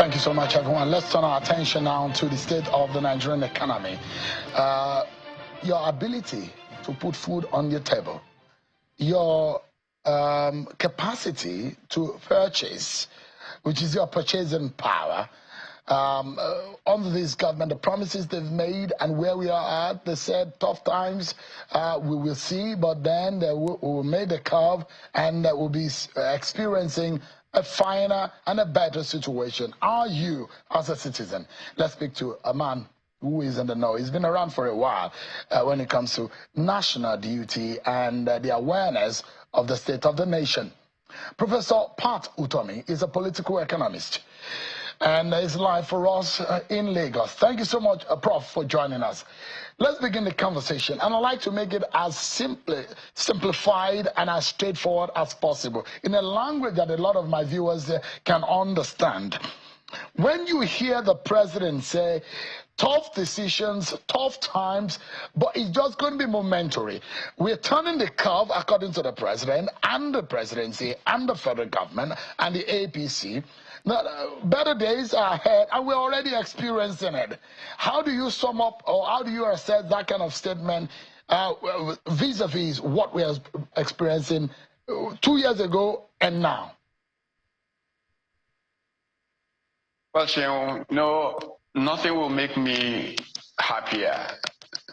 Thank you so much, everyone. Let's turn our attention now to the state of the Nigerian economy. Your ability to put food on your table, your capacity to purchase, which is your purchasing power, under this government, the promises they've made and where we are at, they said tough times we will see, but then we will make the curve and we'll be experiencing a finer and a better situation. Are you, as a citizen? Let's speak to a man who is in the know. He's been around for a while when it comes to national duty and the awareness of the state of the nation. Professor Utomi is a political economist and is live for us in Lagos. Thank you so much, Prof, for joining us. Let's begin the conversation, and I'd like to make it as simplified and as straightforward as possible, in a language that a lot of my viewers can understand. When you hear the president say, tough decisions, tough times, but it's just going to be momentary. We're turning the curve, according to the president and the presidency and the federal government and the APC. Now, better days are ahead, and we're already experiencing it. How do you sum up, or how do you assess that kind of statement vis-a-vis what we are experiencing 2 years ago and now? Well, Sheon, nothing will make me happier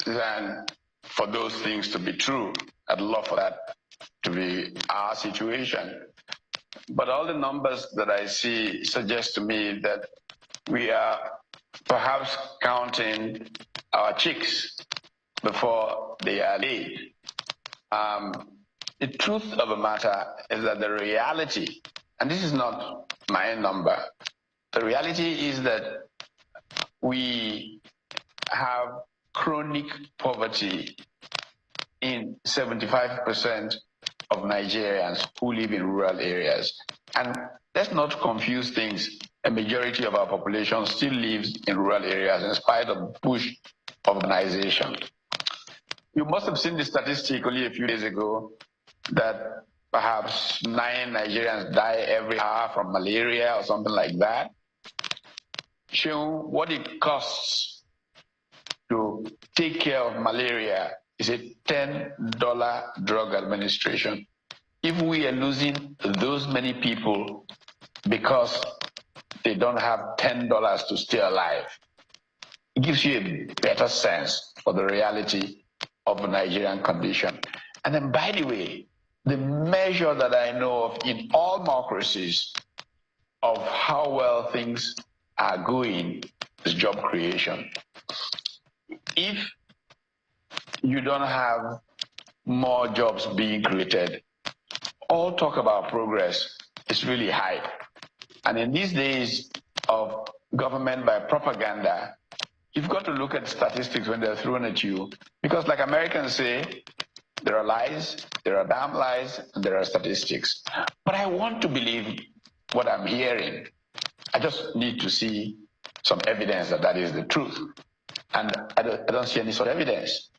than for those things to be true. I'd love for that to be our situation. But all the numbers that I see suggest to me that we are perhaps counting our chicks before they are laid. The truth of the matter is that the reality, and this is not my number, the reality is that we have chronic poverty in 75% of Nigerians who live in rural areas. And let's not confuse things. A majority of our population still lives in rural areas in spite of push urbanization. You must have seen the statistic only a few days ago that perhaps 9 Nigerians die every hour from malaria or something like that. Show what it costs to take care of malaria is a $10 drug administration. If we are losing those many people because they don't have $10 to stay alive, it gives you a better sense of the reality of the Nigerian condition. And then, by the way, the measure that I know of in all democracies of how well things are going is job creation. If you don't have more jobs being created, all talk about progress is really high. And in these days of government by propaganda, you've got to look at statistics when they're thrown at you, because like Americans say, there are lies, there are damn lies, and there are statistics. But I want to believe what I'm hearing. I just need to see some evidence that that is the truth. And I don't see any sort of evidence.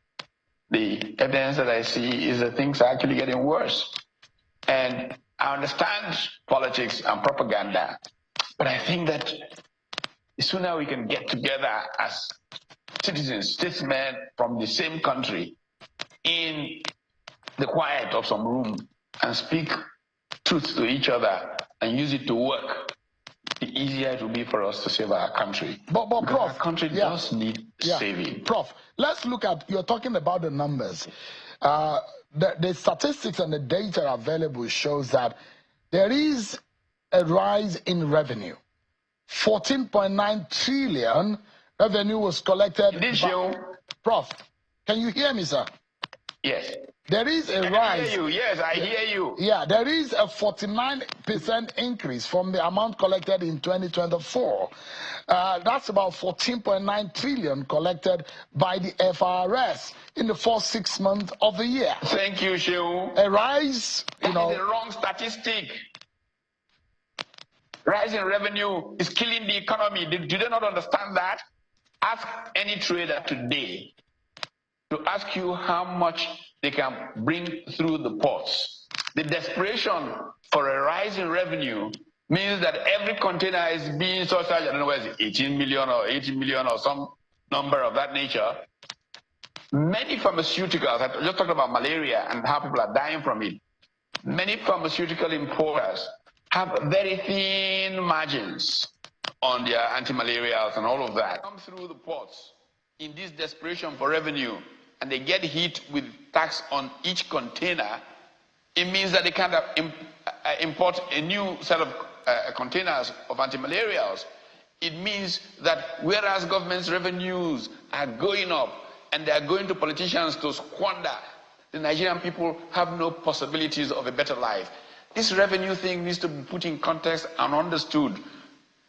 The evidence that I see is that things are actually getting worse. And I understand politics and propaganda, but I think that the sooner we can get together as citizens, statesmen from the same country, in the quiet of some room and speak truth to each other and use it to work, the easier it will be for us to save our country. But Prof, our country does need saving. Prof, let's look at, you're talking about the numbers. The statistics and the data available shows that there is a rise in revenue. 14.9 trillion revenue was collected. Prof, can you hear me, sir? Yes. There is a rise. I hear you. Yes, I hear you. Yeah, there is a 49% increase from the amount collected in 2024. That's about 14.9 trillion collected by the FRS in the first 6 months of the year. Thank you, Shehu. A rise, That is the wrong statistic. Rise in revenue is killing the economy. Do they not understand that? Ask any trader today to ask you how much they can bring through the ports. The desperation for a rise in revenue means that every container is being surcharged, I don't know whether it's 18 million or 80 million or some number of that nature. Many pharmaceuticals, I just talked about malaria and how people are dying from it. Many pharmaceutical importers have very thin margins on their anti-malarials and all of that. Come through the ports in this desperation for revenue, and they get hit with tax on each container. It means that they can't import a new set of containers of anti-malarials. It means that whereas government's revenues are going up and they are going to politicians to squander, the Nigerian people have no possibilities of a better life. This revenue thing needs to be put in context and understood.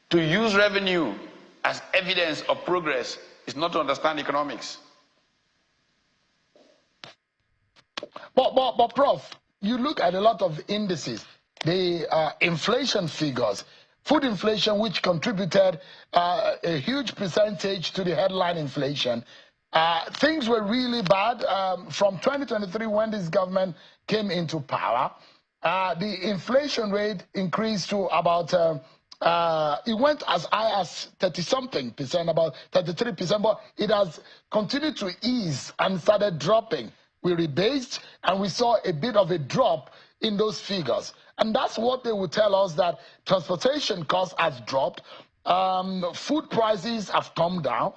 To use revenue as evidence of progress is not to understand economics. But Prof, you look at a lot of indices, the inflation figures, food inflation, which contributed a huge percentage to the headline inflation. Things were really bad from 2023 when this government came into power. The inflation rate increased to about, it went as high as 30-something%, about 33%, but it has continued to ease and started dropping. We rebased and we saw a bit of a drop in those figures. And that's what they would tell us, that transportation costs have dropped, food prices have come down,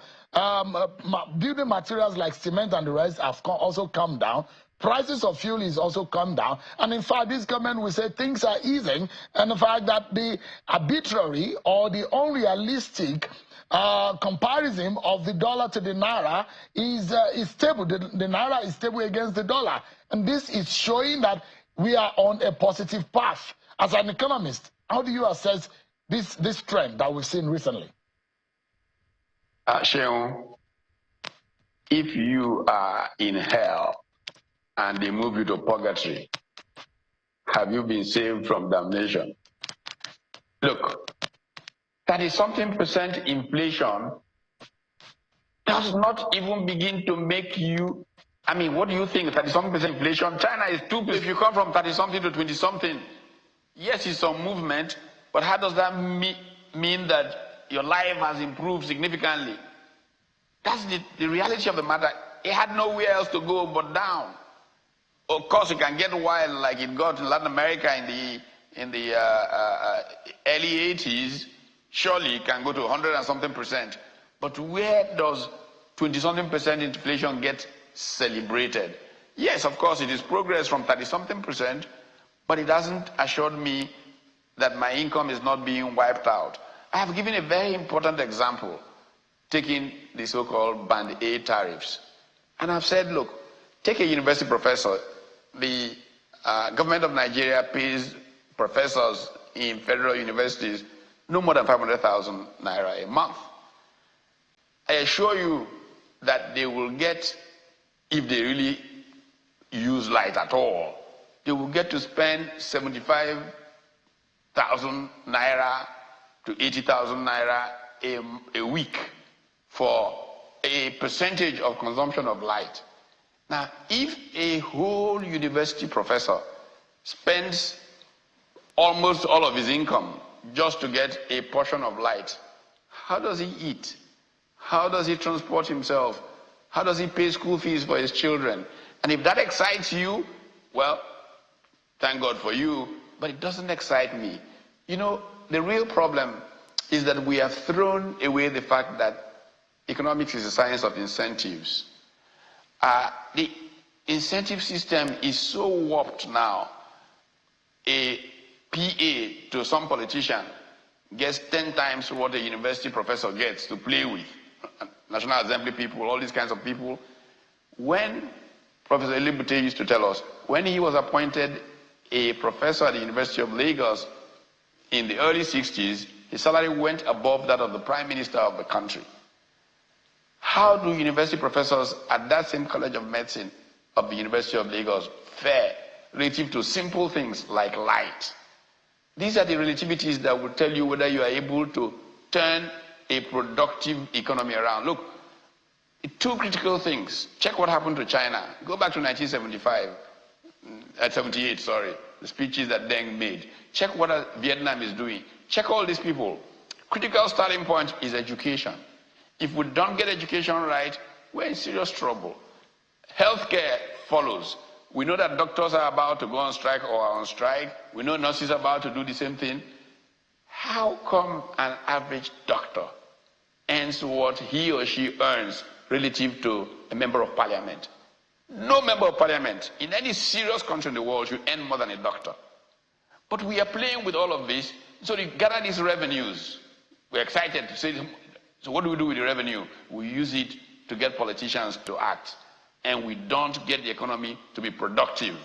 building materials like cement and the rest have also come down. Prices of fuel is also come down. And in fact, this government will say things are easing. And the fact that the arbitrary or the unrealistic comparison of the dollar to the naira is stable. The naira is stable against the dollar. And this is showing that we are on a positive path. As an economist, how do you assess this trend that we've seen recently? Sheon, if you are in hell and they move you to purgatory, have you been saved from damnation? Look, 30-something% inflation does not even begin to make you, I mean, what do you think? 30-something% inflation? China is 2%. If you come from 30-something to 20-something, yes, it's some movement, but how does that mean that your life has improved significantly? That's the reality of the matter. It had nowhere else to go but down. Of course, it can get wild like it got in Latin America in the early 80s. Surely it can go to 100-and-something%. But where does 20-something% inflation get celebrated? Yes, of course, it is progress from 30-something%, but it hasn't assured me that my income is not being wiped out. I have given a very important example, taking the so-called Band A tariffs. And I've said, look, take a university professor. The government of Nigeria pays professors in federal universities no more than 500,000 naira a month. I assure you that they will get, if they really use light at all, they will get to spend 75,000 naira to 80,000 naira a week for a percentage of consumption of light. Now, if a whole university professor spends almost all of his income just to get a portion of light, how does he eat? How does he transport himself? How does he pay school fees for his children? And if that excites you, well, thank God for you, but it doesn't excite me. You know, the real problem is that we have thrown away the fact that economics is a science of incentives. The incentive system is so warped now. A PA to some politician gets 10 times what a university professor gets to play with. National Assembly people, all these kinds of people. When Professor Elibute used to tell us, when he was appointed a professor at the University of Lagos in the early 60s, his salary went above that of the Prime Minister of the country. How do university professors at that same College of Medicine of the University of Lagos fare relative to simple things like light? These are the relativities that will tell you whether you are able to turn a productive economy around. Look, two critical things. Check what happened to China. Go back to 1978, sorry. the speeches that Deng made. Check what Vietnam is doing. Check all these people. Critical starting point is education. If we don't get education right, we're in serious trouble. Healthcare follows. We know that doctors are about to go on strike or are on strike. We know nurses are about to do the same thing. How come an average doctor earns what he or she earns relative to a member of parliament? No member of parliament in any serious country in the world should earn more than a doctor. But we are playing with all of this, so to gather these revenues. We're excited to say, so what do we do with the revenue? We use it to get politicians to act, and we don't get the economy to be productive.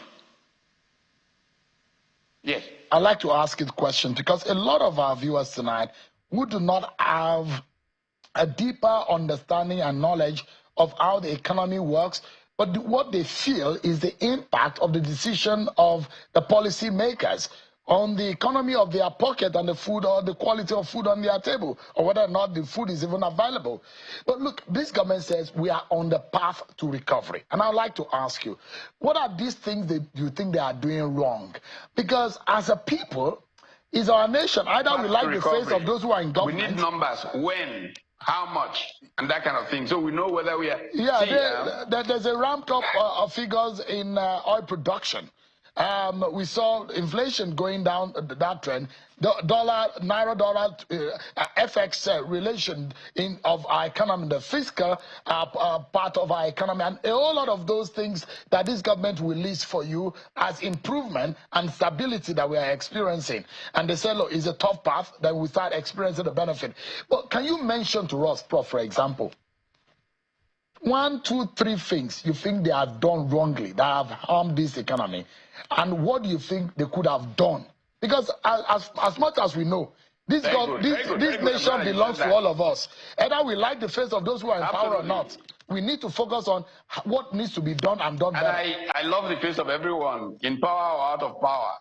Yes. I'd like to ask you a question, because a lot of our viewers tonight who do not have a deeper understanding and knowledge of how the economy works, but what they feel is the impact of the decision of the policy makers on the economy of their pocket and the food or the quality of food on their table, or whether or not the food is even available. But look, this government says we are on the path to recovery. And I'd like to ask you, what are these things that you think they are doing wrong? Because as a people, is our nation, either we like the face of those who are in government. We need numbers, when, how much, and that kind of thing, so we know whether we are... Yeah, there's a ramped up of figures in oil production. We saw inflation going down that trend. The naira-dollar FX relation of our economy, the fiscal part of our economy, and a whole lot of those things that this government will list for you as improvement and stability that we are experiencing. And they say, look, it's a tough path, then we start experiencing the benefit. But can you mention to us, Prof, for example, 1, 2, 3 things you think they have done wrongly that have harmed this economy, and what do you think they could have done? Because as much as we know, this nation belongs to all of us. Either we like the face of those who are in power or not. We need to focus on what needs to be done and done better. And I love the face of everyone, in power or out of power.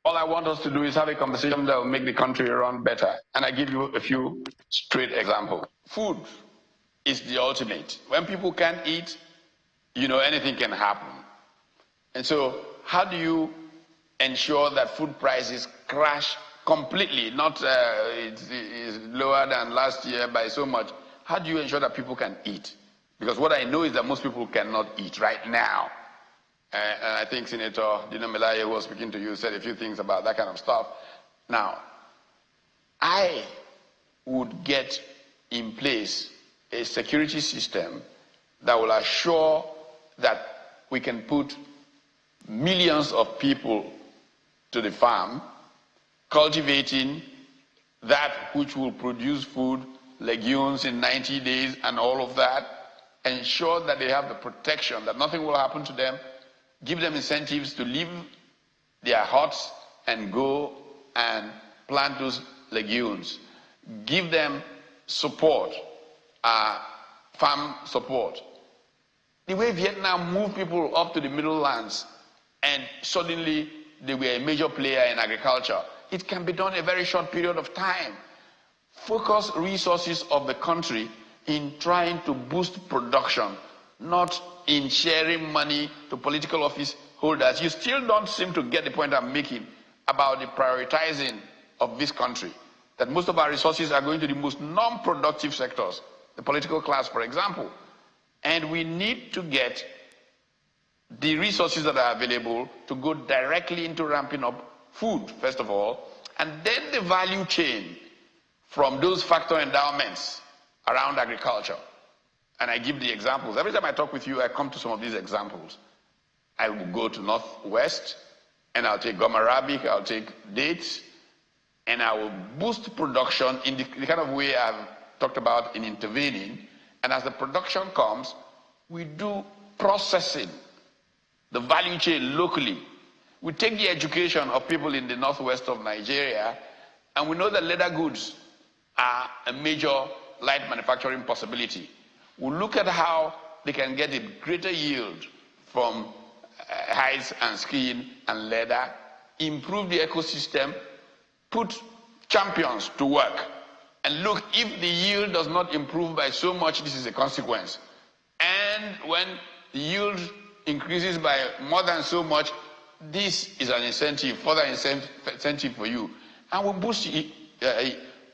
All I want us to do is have a conversation that will make the country run better. And I give you a few straight examples. Food is the ultimate. When people can't eat, you know, anything can happen. And so how do you ensure that food prices crash completely, not it's lower than last year by so much? How do you ensure that people can eat? Because what I know is that most people cannot eat right now. And I think Senator Dino Melaye, who was speaking to you, said a few things about that kind of stuff. Now, I would get in place a security system that will assure that we can put millions of people to the farm, cultivating that which will produce food, legumes in 90 days and all of that, ensure that they have the protection, that nothing will happen to them, give them incentives to leave their huts and go and plant those legumes, give them support, farm support. The way Vietnam moved people up to the middle lands and suddenly they were a major player in agriculture, it can be done in a very short period of time. Focus resources of the country in trying to boost production, not in sharing money to political office holders. You still don't seem to get the point I'm making about the prioritizing of this country, that most of our resources are going to the most non-productive sectors, the political class, for example. And we need to get the resources that are available to go directly into ramping up food, first of all, and then the value chain from those factor endowments around agriculture. And I give the examples. Every time I talk with you, I come to some of these examples. I will go to Northwest, and I'll take gum arabic, I'll take dates, and I will boost production in the kind of way I've talked about in intervening. And as the production comes, we do processing, the value chain locally. We take the education of people in the northwest of Nigeria, and we know that leather goods are a major light manufacturing possibility. We look at how they can get a greater yield from hides and skin and leather, improve the ecosystem, put champions to work. And look, if the yield does not improve by so much, this is a consequence. And when the yield increases by more than so much, this is an incentive, further incentive for you. And we'll boost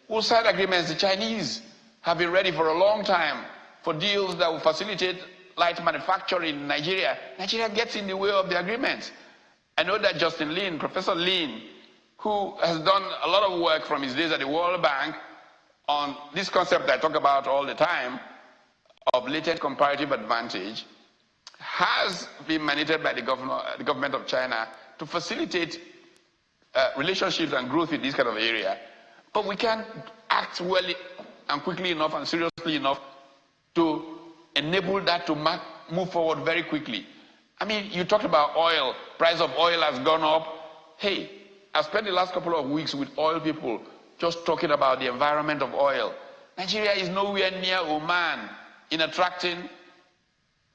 we'll sign agreements. The Chinese have been ready for a long time for deals that will facilitate light manufacturing in Nigeria. Nigeria gets in the way of the agreements. I know that Justin Lin, Professor Lin, who has done a lot of work from his days at the World Bank on this concept that I talk about all the time of latent comparative advantage, has been mandated by the government of China to facilitate relationships and growth in this kind of area. But we can't act well and quickly enough and seriously enough to enable that to move forward very quickly. I mean, you talked about oil. Price of oil has gone up. Hey, I spent the last couple of weeks with oil people just talking about the environment of oil. Nigeria is nowhere near Oman in attracting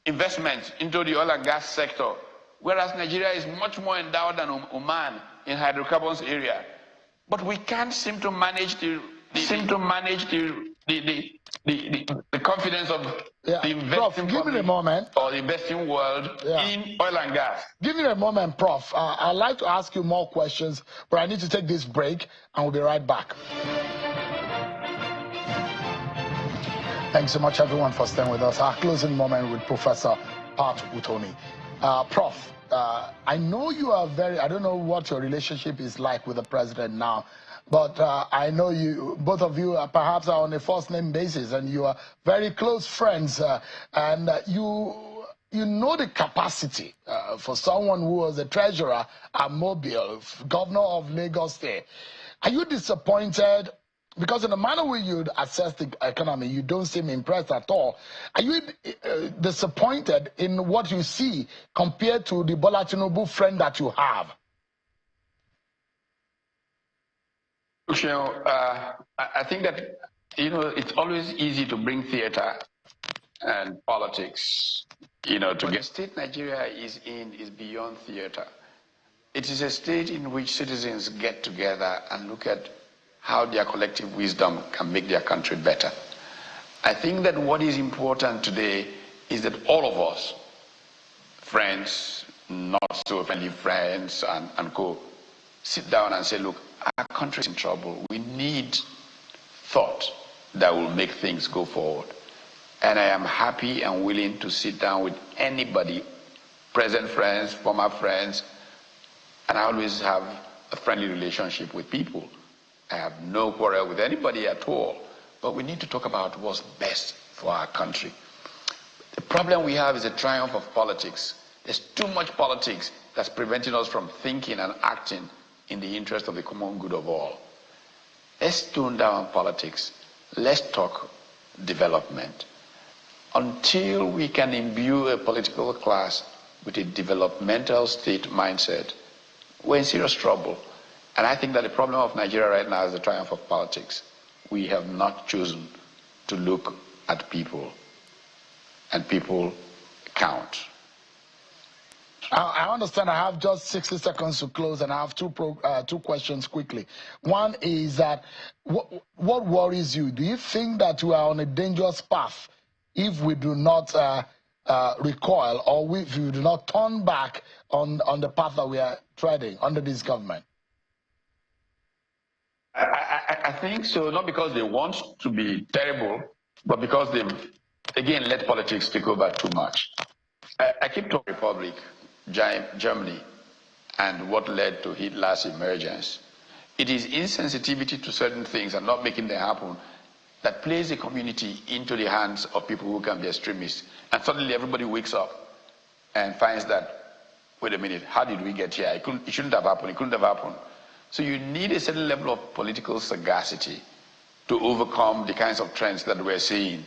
investment into the oil and gas sector, whereas Nigeria is much more endowed than Oman in hydrocarbons area. But we can't seem to manage the confidence of the investing Prof, give me a moment. Or the investing world in oil and gas. Give me a moment, Prof. I'd like to ask you more questions, but I need to take this break, and we'll be right back. Thanks so much, everyone, for staying with us. Our closing moment with Professor Utomi. Prof, I know you are I don't know what your relationship is like with the president now, but I know both of you perhaps are on a first-name basis, and you are very close friends, and you know the capacity for someone who was a treasurer at Mobile, governor of Lagos State. Are you disappointed? Because in the manner where you assess the economy, you don't seem impressed at all. Are you disappointed in what you see compared to the Bola Tinubu friend that you have? I think that, it's always easy to bring theater and politics, to get. The state Nigeria is in is beyond theater. It is a state in which citizens get together and look at how their collective wisdom can make their country better. I think that what is important today is that all of us, friends, not so friendly friends, and co, sit down and say, look, our country is in trouble. We need thought that will make things go forward. And I am happy and willing to sit down with anybody, present friends, former friends, and I always have a friendly relationship with people. I have no quarrel with anybody at all, but we need to talk about what's best for our country. The problem we have is a triumph of politics. There's too much politics that's preventing us from thinking and acting in the interest of the common good of all. Let's tone down politics. Let's talk development. Until we can imbue a political class with a developmental state mindset, we're in serious trouble. And I think that the problem of Nigeria right now is the triumph of politics. We have not chosen to look at people, and people count. I understand. I have just 60 seconds to close, and I have two questions quickly. One is that what worries you? Do you think that we are on a dangerous path if we do not recoil, or if we do not turn back on the path that we are treading under this government? I think so, not because they want to be terrible, but because they've, again, let politics take over too much. I keep talking Republic, Germany, and what led to Hitler's emergence. It is insensitivity to certain things and not making them happen that plays the community into the hands of people who can be extremists. And suddenly everybody wakes up and finds that, wait a minute, how did we get here? It shouldn't have happened, it couldn't have happened. So you need a certain level of political sagacity to overcome the kinds of trends that we're seeing.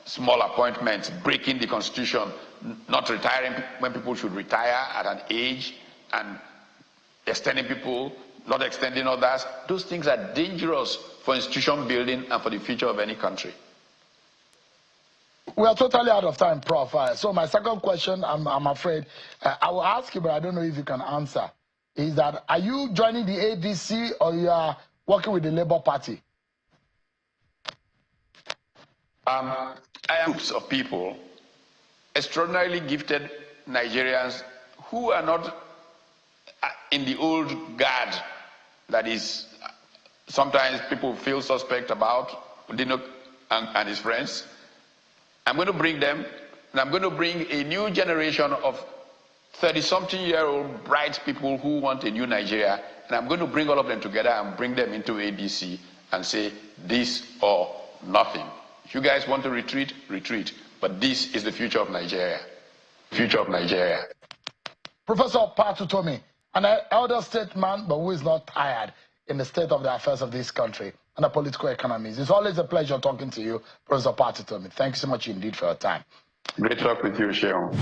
Small appointments, breaking the constitution, not retiring when people should retire at an age, and extending people, not extending others. Those things are dangerous for institution building and for the future of any country. We are totally out of time, Prof. So my second question, I'm afraid, I will ask you, but I don't know if you can answer. Is that, are you joining the ADC or you are working with the Labour Party? I am groups of people, extraordinarily gifted Nigerians who are not in the old guard that is sometimes people feel suspect about, Dino and his friends. I'm going to bring them, and I'm going to bring a new generation of 30-something-year-old bright people who want a new Nigeria, and I'm going to bring all of them together and bring them into ADC and say, this or nothing. If you guys want to retreat, retreat. But this is the future of Nigeria. Future of Nigeria. Professor Utomi, an elder statesman, but who is not tired in the state of the affairs of this country and the political economies. It's always a pleasure talking to you, Professor Utomi. Thank you so much indeed for your time. Great talk with you, Sheon.